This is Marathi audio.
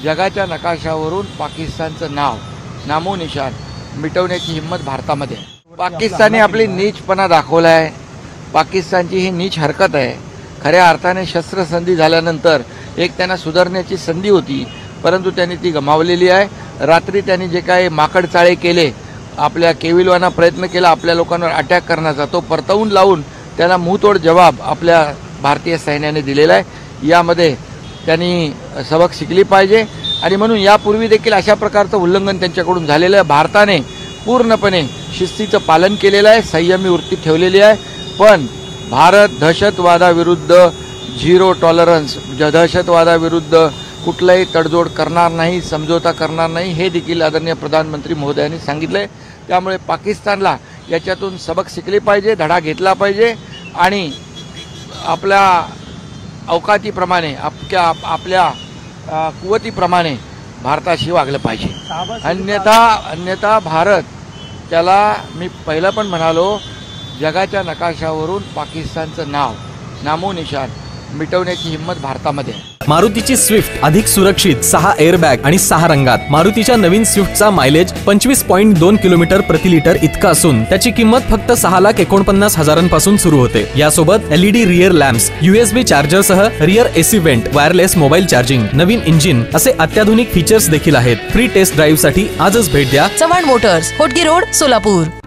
जगाच्या नकाशावरून पाकिस्तानचं नामोनिशान मिटवण्याची हिंमत भारतामध्ये आहे। पाकिस्तानने आपली नीचपणा दाखवला आहे। पाकिस्तानची ही नीच हरकत आहे। खऱ्या अर्थाने शस्त्रसंधी झाल्यानंतर एक त्यांना सुधारण्याची संधी होती, परंतु त्यांनी ती गमावलेली आहे। रात्री त्यांनी जे काही माकडचाळे केले, आपल्या केविलवाना प्रयत्न केला आपल्या लोकांवर अटॅक करण्याचा, तो परतवून लावून त्याला मुंहतोड जवाब आपल्या भारतीय सैन्याने दिलेला आहे। यामध्ये त्यांनी सबक शिकली पाहिजे आणि म्हणून यापूर्वी देखील अशा प्रकारचं उल्लंघन त्यांच्याकडून झालेलं आहे। भारताने पूर्णपणे शिस्तीचं पालन केलेलं आहे, संयमी वृत्ती ठेवलेली आहे, पण भारत दहशतवादाविरुद्ध झिरो टॉलरन्स, दहशतवादाविरुद्ध कुठलाही तडजोड करणार नाही, समझोता करणार नाही, हे देखील आदरणीय प्रधानमंत्री महोदयांनी सांगितले। त्यामुळे पाकिस्तानला याच्यातून सबक शिकले पाहिजे, धडा घेतला पाहिजे आणि आपल्या अवकातीप्रमाणे आपल्या कुवतीप्रमाणे भारताशी वागलं पाहिजे। अन्यथा भारत, त्याला मी पहिलं पण म्हणालो, जगाच्या नकाशावरून पाकिस्तानचं नामोनिशान मिटवण्याची हिंमत भारतामध्ये आहे। मारुतीची स्विफ्ट अधिक सुरक्षित, 6 एअरबॅग आणि 6 रंगात। मारुतीच्या नवीन स्विफ्टचा मायलेज 25.2 किलोमीटर प्रति लिटर इतका असून त्याची किंमत फक्त 6,49,000 सुरू होते। यासोबत LED rear lamps, USB charger सह rear AC vent, wireless mobile charging, नवीन इंजिन असे अत्याधुनिक फीचर्स देखील आहेत। फ्री टेस्ट ड्राईव्ह साठी आजच भेट द्या चव्हाण मोटर्स, होटगी रोड, सोलापूर।